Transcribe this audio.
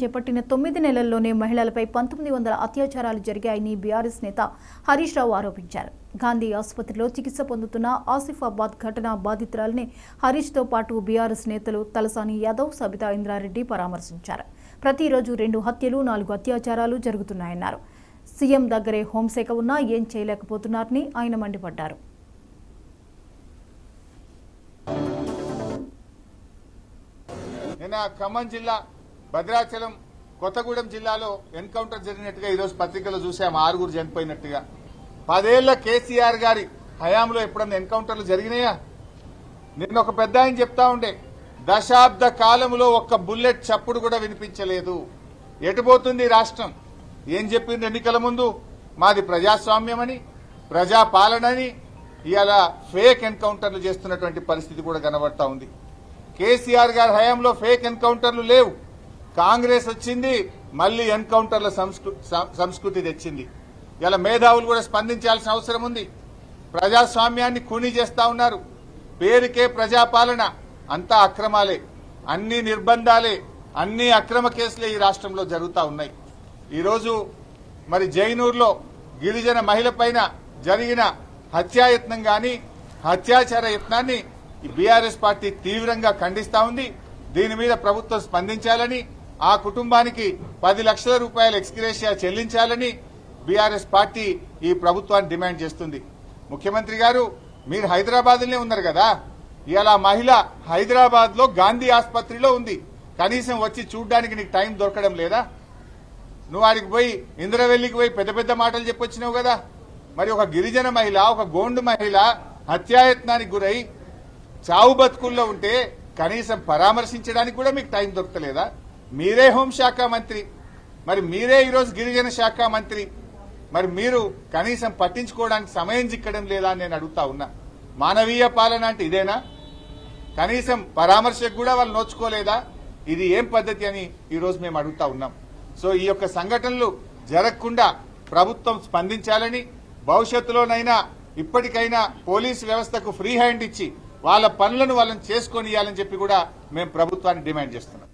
చేపట్టిన 9 నెలల్లోనే మహిళలపై 1900 అత్యాచారాలు జరిగాయని బీఆర్ఎస్ నేత హరీష్ రావు ఆరోపించారు. గాంధీ ఆసుపత్రిలో చికిత్స పొందుతున్న ఆసిఫాబాద్ ఘటన బాధితురాలిని హరీష్తో పాటు బీఆర్ఎస్ నేతలు తలసాని యాదవ్, సబితా ఇంద్రారెడ్డి పరామర్శించారు. ప్రతిరోజు 2 హత్యలు, 4 అత్యాచారాలు జరుగుతున్నాయన్నారు. సీఎం దగ్గరే హోంశాఖ ఉన్నా ఏం చేయలేకపోతున్నారని ఆయన మండిపడ్డారు. నిన్న ఖమ్మం జిల్లా భద్రాచలం, కొత్తగూడెం జిల్లాలో ఎన్కౌంటర్ జరిగినట్టుగా ఈరోజు పత్రికలో చూసాం. 6 చనిపోయినట్టుగా. 10 ఏళ్ల కేసీఆర్ గారి హయాంలో ఎప్పుడన్నా ఎన్కౌంటర్లు జరిగినాయా? నిన్న ఒక పెద్ద ఆయన చెప్తా ఉండే, దశాబ్ద కాలంలో ఒక్క బుల్లెట్ చప్పుడు కూడా వినిపించలేదు. ఎటుపోతుంది రాష్ట్రం? ఏం చెప్పింది ఎన్నికల ముందు? మాది ప్రజాస్వామ్యమని, ప్రజాపాలనని. ఇవాళ ఫేక్ ఎన్కౌంటర్లు చేస్తున్నటువంటి పరిస్థితి కూడా కనబడతా ఉంది. కేసీఆర్ గారి హయాంలో ఫేక్ ఎన్కౌంటర్లు లేవు. కాంగ్రెస్ వచ్చింది, మళ్లీ ఎన్కౌంటర్ల సంస్కృతి తెచ్చింది. ఇలా మేధావులు కూడా స్పందించాల్సిన అవసరం ఉంది. ప్రజాస్వామ్యాన్ని ఖూనీ చేస్తా ఉన్నారు. పేరుకే ప్రజాపాలన, అంతా అక్రమాలే, అన్ని నిర్బంధాలే, అన్ని అక్రమ కేసులే ఈ రాష్ట్రంలో జరుగుతూ ఉన్నాయి. ఈరోజు మరి జైనూర్లో గిరిజన మహిళ పైన జరిగిన హత్యాయత్నం గాని, హత్యాచార యత్నాన్ని ఈ బీఆర్ఎస్ పార్టీ తీవ్రంగా ఖండిస్తా ఉంది. దీని మీద ప్రభుత్వం స్పందించాలని, ఆ కుటుంబానికి 10 లక్షల రూపాయల ఎక్స్గ్రేషియా చెల్లించాలని బీఆర్ఎస్ పార్టీ ఈ ప్రభుత్వాన్ని డిమాండ్ చేస్తుంది. ముఖ్యమంత్రి గారు, మీరు హైదరాబాద్లోనే ఉన్నారు కదా, ఇవాళ మహిళ హైదరాబాద్ లో గాంధీ ఆసుపత్రిలో ఉంది. కనీసం వచ్చి చూడ్డానికి నీకు టైం దొరకడం లేదా? నువ్వు వాడికి పోయి ఇంద్రవెల్లికి పోయి పెద్ద పెద్ద మాటలు చెప్పొచ్చినావు కదా. మరి ఒక గిరిజన మహిళ, ఒక గోండు మహిళ హత్యాయత్నానికి గురై చావు బతుకుల్లో ఉంటే కనీసం పరామర్శించడానికి కూడా మీకు టైం దొరకలేదా? మీరే హోంశాఖ మంత్రి, మరి మీరే ఈరోజు గిరిజన శాఖ మంత్రి, మరి మీరు కనీసం పట్టించుకోవడానికి సమయం చిక్కడం లేదా అని నేను అడుగుతా ఉన్నా. మానవీయ పాలన అంటే ఇదేనా? కనీసం పరామర్శకు కూడా వాళ్ళు నోచుకోలేదా? ఇది ఏం పద్ధతి అని ఈరోజు మేము అడుగుతా ఉన్నాం. సో ఈ యొక్క సంఘటనలు జరగకుండా ప్రభుత్వం స్పందించాలని, భవిష్యత్తులోనైనా ఇప్పటికైనా పోలీసు వ్యవస్థకు ఫ్రీ హ్యాండ్ ఇచ్చి వాళ్ళ పనులను వాళ్ళని చేసుకొని ఇవ్వాలని చెప్పి కూడా మేము ప్రభుత్వాన్ని డిమాండ్ చేస్తున్నాం.